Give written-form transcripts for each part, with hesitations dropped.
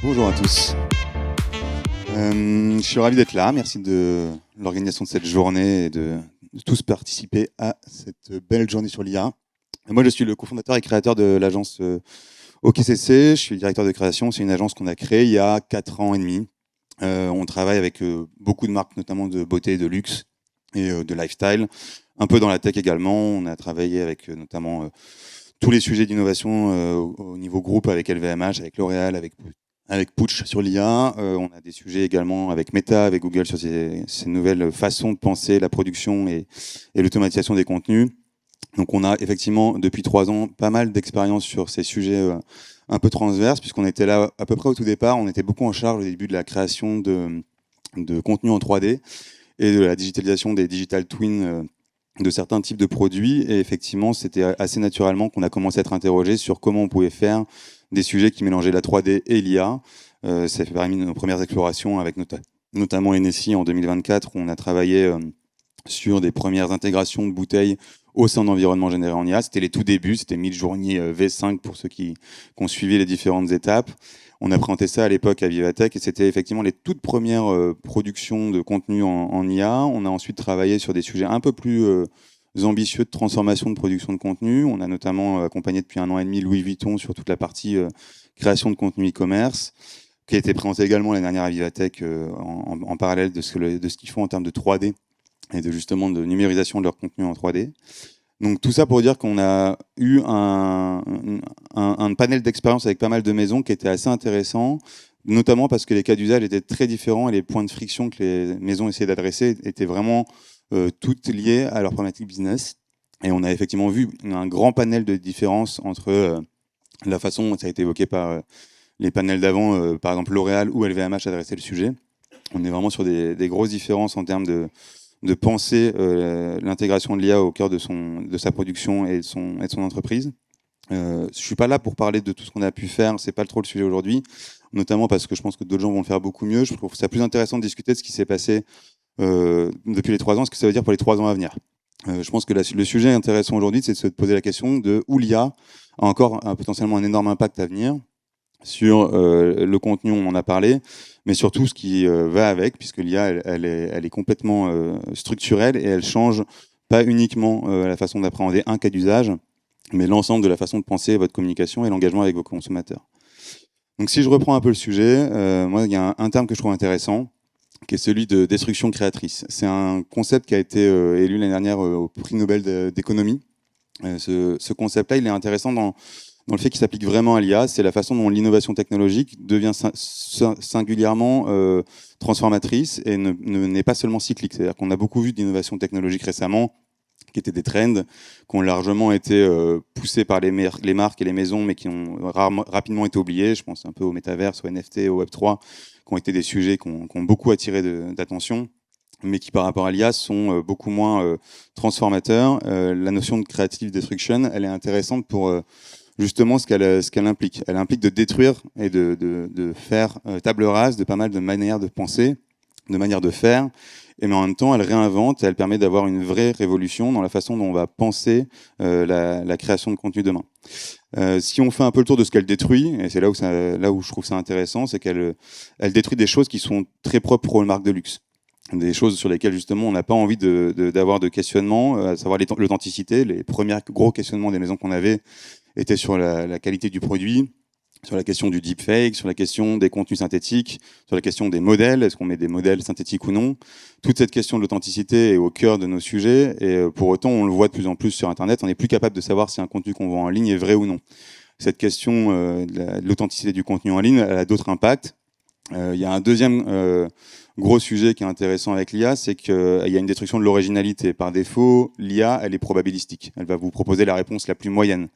Bonjour à tous. Je suis ravi d'être là. Merci de l'organisation de cette journée et de tous participer à cette belle journée sur l'IA. Moi, je suis le cofondateur et créateur de l'agence OKCC. Je suis directeur de création. C'est une agence qu'on a créée il y a 4 ans et demi. On travaille avec beaucoup de marques, notamment de beauté et de luxe et de lifestyle. Un peu dans la tech également. On a travaillé avec notamment tous les sujets d'innovation au niveau groupe avec LVMH, avec L'Oréal, avec Pooch sur l'IA. On a des sujets également avec Meta, avec Google sur ces nouvelles façons de penser la production et l'automatisation des contenus. Donc on a effectivement depuis 3 ans pas mal d'expérience sur ces sujets un peu transverses, puisqu'on était là à peu près au tout départ. On était beaucoup en charge au début de la création de contenus en 3D et de la digitalisation des digital twins de certains types de produits. Et effectivement, c'était assez naturellement qu'on a commencé à être interrogé sur comment on pouvait faire des sujets qui mélangeaient la 3D et l'IA. Ça fait parmi nos premières explorations avec notamment NSI en 2024, où on a travaillé sur des premières intégrations de bouteilles au sein d'environnements générés en IA. C'était les tout débuts, c'était Midjourney V5 pour ceux qui ont suivi les différentes étapes. On a présenté ça à l'époque à Vivatech et c'était effectivement les toutes premières productions de contenu en IA. On a ensuite travaillé sur des sujets un peu plus ambitieux de transformation de production de contenu. On a notamment accompagné depuis 1 an et demi Louis Vuitton sur toute la partie création de contenu e-commerce, qui a été présenté également l'année dernière à Vivatech en parallèle de ce qu'ils font en termes de 3D et de numérisation de leur contenu en 3D. Donc tout ça pour dire qu'on a eu un panel d'expérience avec pas mal de maisons qui était assez intéressant, notamment parce que les cas d'usage étaient très différents et les points de friction que les maisons essayaient d'adresser étaient vraiment toutes liées à leur problématique business. Et on a effectivement vu un grand panel de différences entre la façon, ça a été évoqué par les panels d'avant, par exemple L'Oréal ou LVMH adressaient le sujet. On est vraiment sur des grosses différences en termes de penser l'intégration de l'IA au cœur de sa production et de son entreprise. Je ne suis pas là pour parler de tout ce qu'on a pu faire, c'est pas trop le sujet aujourd'hui, notamment parce que je pense que d'autres gens vont le faire beaucoup mieux. Je trouve ça plus intéressant de discuter de ce qui s'est passé depuis les 3 ans, ce que ça veut dire pour les 3 ans à venir. Je pense que le sujet intéressant aujourd'hui, c'est de se poser la question de où l'IA a encore potentiellement un énorme impact à venir sur le contenu, on en a parlé, mais surtout ce qui va avec, puisque l'IA, elle est complètement structurelle et elle change pas uniquement la façon d'appréhender un cas d'usage, mais l'ensemble de la façon de penser votre communication et l'engagement avec vos consommateurs. Donc si je reprends un peu le sujet, moi, il y a un terme que je trouve intéressant, qui est celui de destruction créatrice. C'est un concept qui a été élu l'année dernière au prix Nobel d'économie. Ce concept-là, il est intéressant dans le fait qu'il s'applique vraiment à l'IA. C'est la façon dont l'innovation technologique devient singulièrement transformatrice et n'est pas seulement cyclique. C'est-à-dire qu'on a beaucoup vu d'innovations technologiques récemment, qui étaient des trends, qui ont largement été poussés par les marques et les maisons, mais qui ont rapidement été oubliés. Je pense un peu au métaverse, au NFT, au Web3, qui ont été des sujets qui ont beaucoup attiré d'attention, mais qui par rapport à l'IA sont beaucoup moins transformateurs. La notion de creative destruction, elle est intéressante pour justement ce qu'elle implique. Elle implique de détruire et de faire table rase de pas mal de manières de penser, de manières de faire, mais en même temps, elle réinvente et elle permet d'avoir une vraie révolution dans la façon dont on va penser la création de contenu demain. Si on fait un peu le tour de ce qu'elle détruit, et c'est là où je trouve ça intéressant, c'est qu'elle détruit des choses qui sont très propres aux marques de luxe. Des choses sur lesquelles justement on n'a pas envie d'avoir de questionnement, à savoir l'authenticité. Les premiers gros questionnements des maisons qu'on avait étaient sur la qualité du produit, sur la question du deepfake, sur la question des contenus synthétiques, sur la question des modèles, est-ce qu'on met des modèles synthétiques ou non. Toute cette question de l'authenticité est au cœur de nos sujets et pour autant on le voit de plus en plus sur Internet, on n'est plus capable de savoir si un contenu qu'on vend en ligne est vrai ou non. Cette question de l'authenticité du contenu en ligne, elle a d'autres impacts. Il y a un deuxième gros sujet qui est intéressant avec l'IA, c'est qu'il y a une destruction de l'originalité. Par défaut, l'IA, elle est probabilistique. Elle va vous proposer la réponse la plus moyenne.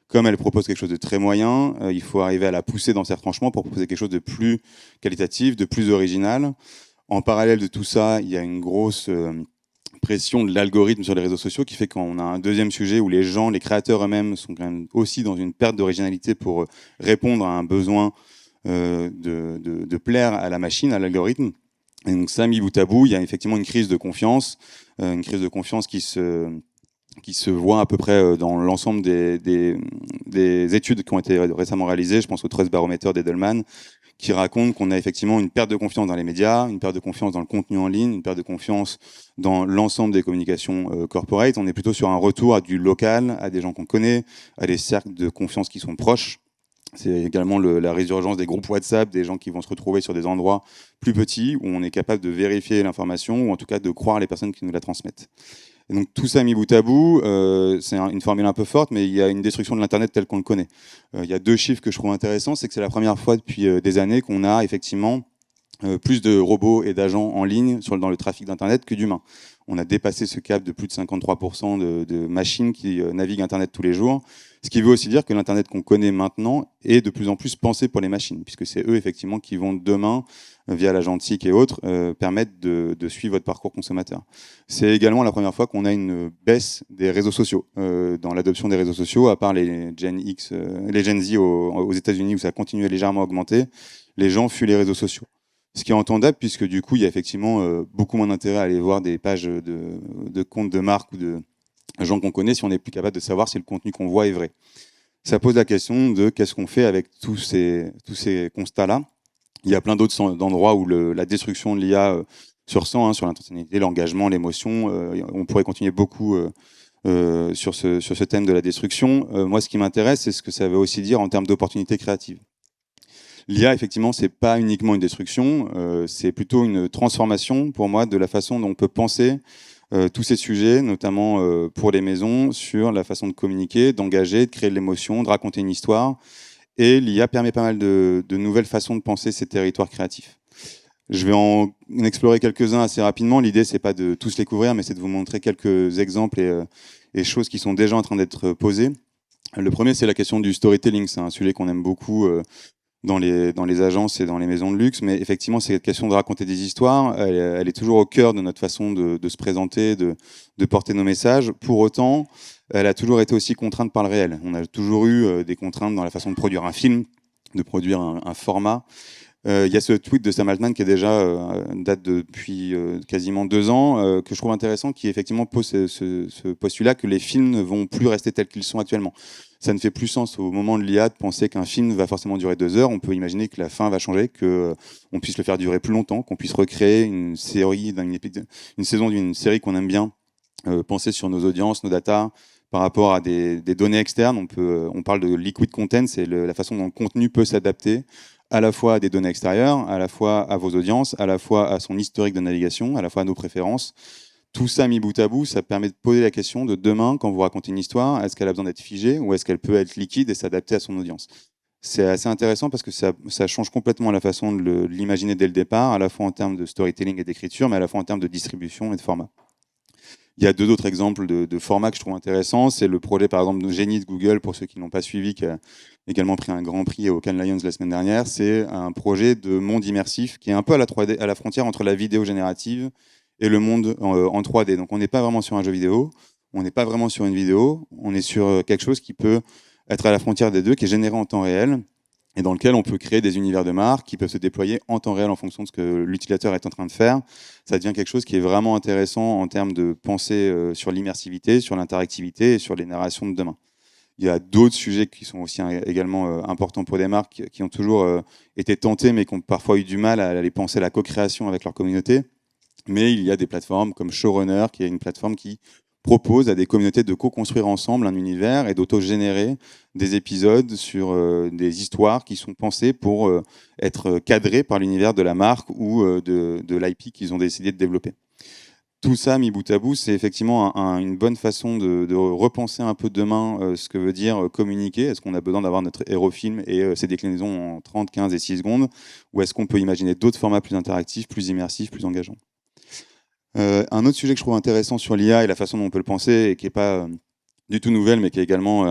Comme elle propose quelque chose de très moyen, il faut arriver à la pousser dans ses retranchements pour proposer quelque chose de plus qualitatif, de plus original. En parallèle de tout ça, il y a une grosse pression de l'algorithme sur les réseaux sociaux qui fait qu'on a un deuxième sujet où les gens, les créateurs eux-mêmes sont quand même aussi dans une perte d'originalité pour répondre à un besoin de plaire à la machine, à l'algorithme. Et donc ça, mis bout à bout, il y a effectivement une crise de confiance qui se voit à peu près dans l'ensemble des études qui ont été récemment réalisées. Je pense au Trust Barometer d'Edelman, qui raconte qu'on a effectivement une perte de confiance dans les médias, une perte de confiance dans le contenu en ligne, une perte de confiance dans l'ensemble des communications corporate. On est plutôt sur un retour à du local, à des gens qu'on connaît, à des cercles de confiance qui sont proches. C'est également la résurgence des groupes WhatsApp, des gens qui vont se retrouver sur des endroits plus petits où on est capable de vérifier l'information ou en tout cas de croire les personnes qui nous la transmettent. Et donc tout ça mis bout à bout, c'est une formule un peu forte, mais il y a une destruction de l'Internet tel qu'on le connaît. Il y a 2 chiffres que je trouve intéressants, c'est que c'est la première fois depuis des années qu'on a effectivement plus de robots et d'agents en ligne dans le trafic d'Internet que d'humains. On a dépassé ce cap de plus de 53% de machines qui naviguent Internet tous les jours, ce qui veut aussi dire que l'Internet qu'on connaît maintenant est de plus en plus pensé pour les machines, puisque c'est eux effectivement qui vont demain, via l'agentique et autres, permettre de suivre votre parcours consommateur. C'est également la première fois qu'on a une baisse des réseaux sociaux, dans l'adoption des réseaux sociaux, à part les Gen X, les Gen Z aux États-Unis où ça a continué légèrement à augmenter, les gens fuient les réseaux sociaux. Ce qui est entendable, puisque du coup, il y a effectivement beaucoup moins d'intérêt à aller voir des pages de comptes de marques ou de gens qu'on connaît si on n'est plus capable de savoir si le contenu qu'on voit est vrai. Ça pose la question de qu'est-ce qu'on fait avec tous ces constats-là. Il y a plein d'autres endroits où la destruction de l'IA se ressent, sur l'intentionnalité, l'engagement, l'émotion. On pourrait continuer beaucoup sur ce thème de la destruction. Moi, ce qui m'intéresse, c'est ce que ça veut aussi dire en termes d'opportunités créatives. L'IA, effectivement, c'est pas uniquement une destruction, c'est plutôt une transformation pour moi de la façon dont on peut penser tous ces sujets, notamment pour les maisons, sur la façon de communiquer, d'engager, de créer de l'émotion, de raconter une histoire. Et l'IA permet pas mal de nouvelles façons de penser ces territoires créatifs. Je vais en explorer quelques-uns assez rapidement. L'idée, c'est pas de tous les couvrir, mais c'est de vous montrer quelques exemples et choses qui sont déjà en train d'être posées. Le premier, c'est la question du storytelling. C'est un sujet qu'on aime beaucoup dans les agences et dans les maisons de luxe, mais effectivement, c'est cette question de raconter des histoires, elle est toujours au cœur de notre façon de se présenter, de porter nos messages. Pour autant, elle a toujours été aussi contrainte par le réel. On a toujours eu des contraintes dans la façon de produire un film, de produire un format. Il y a ce tweet de Sam Altman qui est déjà date depuis quasiment 2 ans, que je trouve intéressant, qui effectivement pose ce postulat que les films ne vont plus rester tels qu'ils sont actuellement. Ça ne fait plus sens au moment de l'IA de penser qu'un film va forcément durer 2 heures. On peut imaginer que la fin va changer, qu'on puisse le faire durer plus longtemps, qu'on puisse recréer une série, une saison d'une série qu'on aime bien, penser sur nos audiences, nos datas, par rapport à des données externes. On parle de liquid content, c'est la façon dont le contenu peut s'adapter à la fois à des données extérieures, à la fois à vos audiences, à la fois à son historique de navigation, à la fois à nos préférences. Tout ça mis bout à bout, ça permet de poser la question de demain, quand vous racontez une histoire, est-ce qu'elle a besoin d'être figée ou est-ce qu'elle peut être liquide et s'adapter à son audience? C'est assez intéressant parce que ça change complètement la façon de l'imaginer dès le départ, à la fois en termes de storytelling et d'écriture, mais à la fois en termes de distribution et de format. Il y a 2 autres exemples de formats que je trouve intéressants. C'est le projet, par exemple, de Génie de Google, pour ceux qui ne l'ont pas suivi, qui a également pris un grand prix au Cannes Lions la semaine dernière. C'est un projet de monde immersif qui est un peu à la frontière entre la vidéo générative et le monde en 3D. Donc on n'est pas vraiment sur un jeu vidéo, on n'est pas vraiment sur une vidéo, on est sur quelque chose qui peut être à la frontière des deux, qui est généré en temps réel, et dans lequel on peut créer des univers de marque qui peuvent se déployer en temps réel en fonction de ce que l'utilisateur est en train de faire. Ça devient quelque chose qui est vraiment intéressant en termes de pensée sur l'immersivité, sur l'interactivité et sur les narrations de demain. Il y a d'autres sujets qui sont aussi également importants pour des marques qui ont toujours été tentés mais qui ont parfois eu du mal à aller penser la co-création avec leur communauté. Mais il y a des plateformes comme Showrunner, qui est une plateforme qui propose à des communautés de co-construire ensemble un univers et d'auto-générer des épisodes sur des histoires qui sont pensées pour être cadrées par l'univers de la marque ou de l'IP qu'ils ont décidé de développer. Tout ça, mis bout à bout, c'est effectivement une bonne façon de repenser un peu demain ce que veut dire communiquer. Est-ce qu'on a besoin d'avoir notre héros film et ses déclinaisons en 30, 15 et 6 secondes, ou est-ce qu'on peut imaginer d'autres formats plus interactifs, plus immersifs, plus engageants? Un autre sujet que je trouve intéressant sur l'IA et la façon dont on peut le penser, et qui n'est pas du tout nouvelle, mais qui est également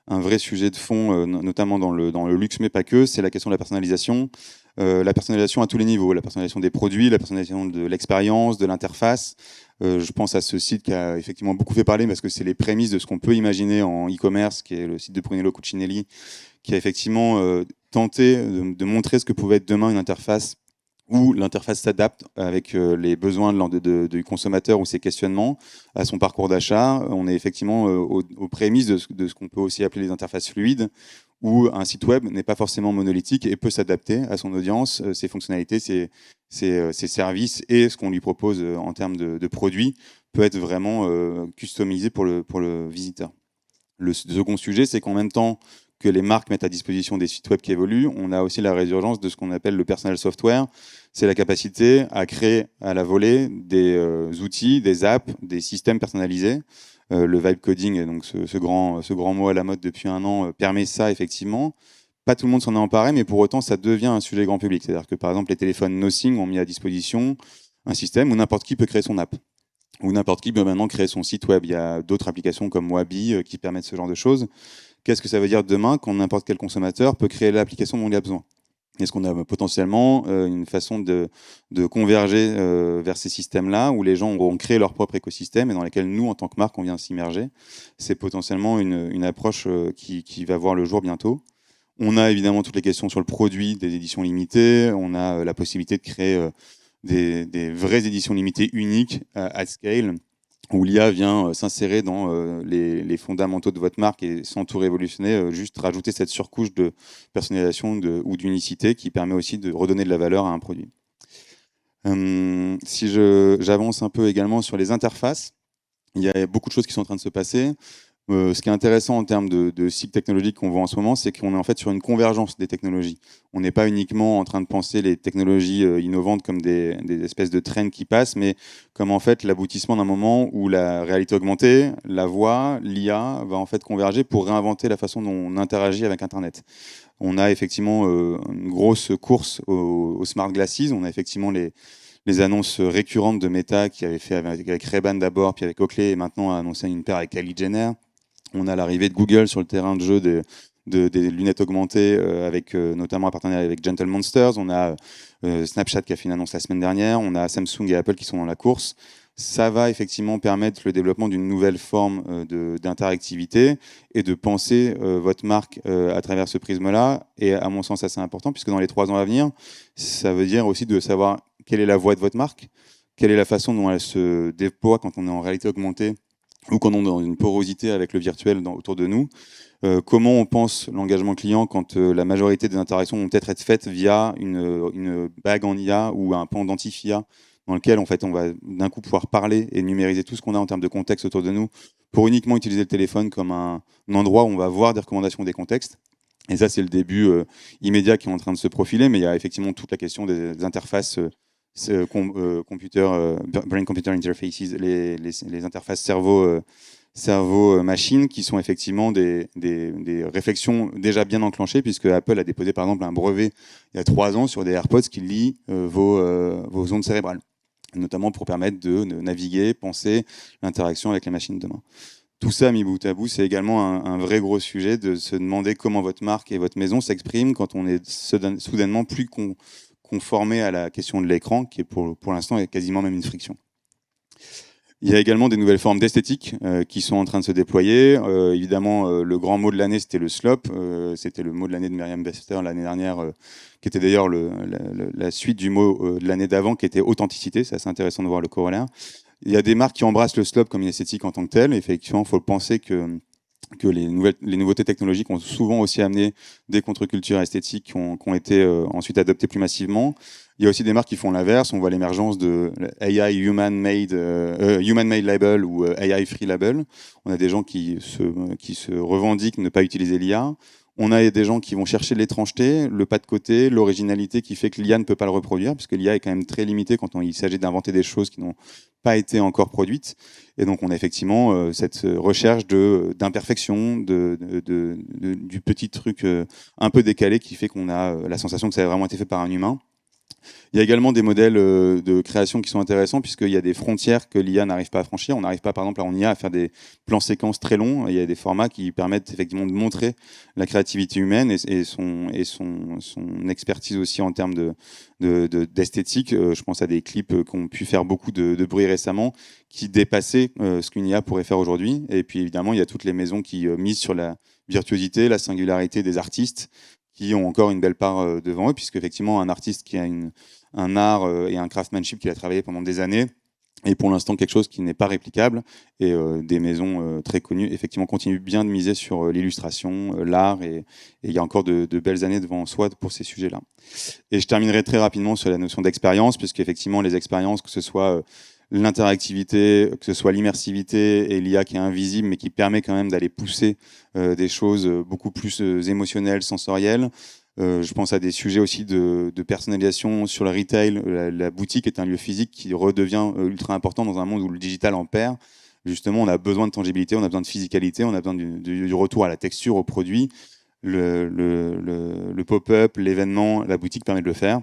un vrai sujet de fond, notamment dans le luxe, mais pas que, c'est la question de la personnalisation à tous les niveaux, la personnalisation des produits, la personnalisation de l'expérience, de l'interface. Je pense à ce site qui a effectivement beaucoup fait parler parce que c'est les prémices de ce qu'on peut imaginer en e-commerce, qui est le site de Brunello Cucinelli, qui a effectivement tenté de montrer ce que pouvait être demain une interface où l'interface s'adapte avec les besoins du consommateur ou ses questionnements à son parcours d'achat. On est effectivement aux prémices de ce qu'on peut aussi appeler les interfaces fluides, où un site web n'est pas forcément monolithique et peut s'adapter à son audience, ses fonctionnalités, ses services et ce qu'on lui propose en termes de produits peut être vraiment customisé pour le visiteur. Le second sujet, c'est qu'en même temps que les marques mettent à disposition des sites web qui évoluent, on a aussi la résurgence de ce qu'on appelle le personal software. C'est la capacité à créer à la volée des outils, des apps, des systèmes personnalisés. Le vibe coding, donc ce grand mot à la mode depuis un an, permet ça effectivement. Pas tout le monde s'en est emparé, mais pour autant, ça devient un sujet grand public. C'est-à-dire que par exemple, les téléphones Nothing ont mis à disposition un système où n'importe qui peut créer son app. Où n'importe qui peut maintenant créer son site web. Il y a d'autres applications comme Wabi qui permettent ce genre de choses. Qu'est-ce que ça veut dire demain quand n'importe quel consommateur peut créer l'application dont il a besoin? Est-ce qu'on a potentiellement une façon de converger vers ces systèmes-là où les gens auront créé leur propre écosystème et dans lesquels nous, en tant que marque, on vient s'immerger? C'est potentiellement une approche qui va voir le jour bientôt. On a évidemment toutes les questions sur le produit des éditions limitées. On a la possibilité de créer des vraies éditions limitées uniques at scale, où l'IA vient s'insérer dans les fondamentaux de votre marque et sans tout révolutionner, juste rajouter cette surcouche de personnalisation ou d'unicité qui permet aussi de redonner de la valeur à un produit. Si j'avance un peu également sur les interfaces, il y a beaucoup de choses qui sont en train de se passer. Ce qui est intéressant en termes de cycle technologique qu'on voit en ce moment, c'est qu'on est en fait sur une convergence des technologies. On n'est pas uniquement en train de penser les technologies innovantes comme des espèces de trends qui passent, mais comme en fait l'aboutissement d'un moment où la réalité augmentée, la voix, l'IA va en fait converger pour réinventer la façon dont on interagit avec Internet. On a effectivement une grosse course aux smart glasses. On a effectivement les annonces récurrentes de Meta qui avait fait avec Ray-Ban d'abord, puis avec Oakley, et maintenant a annoncé une paire avec Kylie Jenner. On a l'arrivée de Google sur le terrain de jeu des lunettes augmentées, avec notamment un partenariat avec Gentle Monsters. On a Snapchat qui a fait une annonce la semaine dernière. On a Samsung et Apple qui sont dans la course. Ça va effectivement permettre le développement d'une nouvelle forme d'interactivité et de penser votre marque à travers ce prisme-là. Et à mon sens, assez important, puisque dans les 3 ans à venir, ça veut dire aussi de savoir quelle est la voix de votre marque, quelle est la façon dont elle se déploie quand on est en réalité augmentée ou quand on est dans une porosité avec le virtuel autour de nous. Comment on pense l'engagement client quand la majorité des interactions vont peut-être être faites via une bague en IA ou un pendentif IA dans lequel en fait, on va d'un coup pouvoir parler et numériser tout ce qu'on a en termes de contexte autour de nous pour uniquement utiliser le téléphone comme un endroit où on va voir des recommandations des contextes. Et ça, c'est le début immédiat qui est en train de se profiler, mais il y a effectivement toute la question des interfaces brain-computer interfaces, les interfaces cerveau-machine qui sont effectivement des réflexions déjà bien enclenchées, puisque Apple a déposé par exemple un brevet il y a 3 ans sur des AirPods qui lient vos ondes cérébrales, notamment pour permettre de naviguer, penser l'interaction avec les machines de demain. Tout ça, mis bout à bout, c'est également un vrai gros sujet de se demander comment votre marque et votre maison s'expriment quand on est soudainement plus conformé à la question de l'écran, qui est pour l'instant est quasiment même une friction. Il y a également des nouvelles formes d'esthétique qui sont en train de se déployer. Évidemment, le grand mot de l'année, c'était le slop. C'était le mot de l'année de Merriam-Webster l'année dernière, qui était d'ailleurs la suite du mot de l'année d'avant, qui était authenticité. C'est assez intéressant de voir le corollaire. Il y a des marques qui embrassent le slop comme une esthétique en tant que telle. Effectivement, il faut penser que les nouveautés technologiques ont souvent aussi amené des contre-cultures esthétiques qui ont été ensuite adoptées plus massivement. Il y a aussi des marques qui font l'inverse. On voit l'émergence de AI Human-Made Label ou AI Free Label. On a des gens qui se revendiquent ne pas utiliser l'IA. On a des gens qui vont chercher l'étrangeté, le pas de côté, l'originalité qui fait que l'IA ne peut pas le reproduire, parce que l'IA est quand même très limitée quand il s'agit d'inventer des choses qui n'ont pas été encore produites. Et donc on a effectivement cette recherche d'imperfection, du petit truc un peu décalé qui fait qu'on a la sensation que ça a vraiment été fait par un humain. Il y a également des modèles de création qui sont intéressants puisqu'il y a des frontières que l'IA n'arrive pas à franchir. On n'arrive pas, par exemple, en IA à faire des plans séquences très longs. Il y a des formats qui permettent effectivement de montrer la créativité humaine et son expertise aussi en termes d'esthétique. Je pense à des clips qui ont pu faire beaucoup de bruit récemment qui dépassaient ce qu'une IA pourrait faire aujourd'hui. Et puis évidemment, il y a toutes les maisons qui misent sur la virtuosité, la singularité des artistes, qui ont encore une belle part devant eux, puisque effectivement un artiste qui a un art et un craftsmanship qu'il a travaillé pendant des années et pour l'instant quelque chose qui n'est pas réplicable. Et des maisons très connues, effectivement, continuent bien de miser sur l'illustration, l'art, et il y a encore de belles années devant soi pour ces sujets-là. Et je terminerai très rapidement sur la notion d'expérience, puisqu'effectivement, les expériences, que ce soit l'interactivité, que ce soit l'immersivité et l'IA qui est invisible, mais qui permet quand même d'aller pousser des choses beaucoup plus émotionnelles, sensorielles. Je pense à des sujets aussi de personnalisation sur le retail. La boutique est un lieu physique qui redevient ultra important dans un monde où le digital en perd. Justement, on a besoin de tangibilité, on a besoin de physicalité, on a besoin du retour à la texture, au produit. Le pop-up, l'événement, la boutique permet de le faire.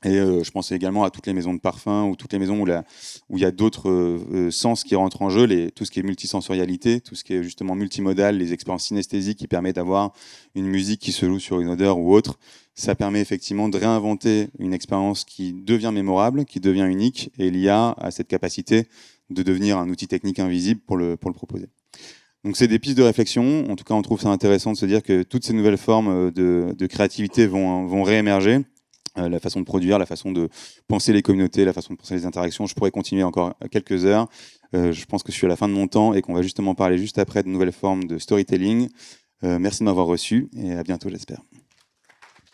Et je pense également à toutes les maisons de parfum ou toutes les maisons où il y a d'autres sens qui rentrent en jeu, tout ce qui est multisensorialité, tout ce qui est justement multimodal, les expériences synesthésiques qui permettent d'avoir une musique qui se joue sur une odeur ou autre. Ça permet effectivement de réinventer une expérience qui devient mémorable, qui devient unique, et l'IA a cette capacité de devenir un outil technique invisible pour le proposer. Donc c'est des pistes de réflexion. En tout cas, on trouve ça intéressant de se dire que toutes ces nouvelles formes de créativité vont réémerger. La façon de produire, la façon de penser les communautés, la façon de penser les interactions. Je pourrais continuer encore quelques heures. Je pense que je suis à la fin de mon temps et qu'on va justement parler juste après de nouvelles formes de storytelling. Merci de m'avoir reçu et à bientôt, j'espère.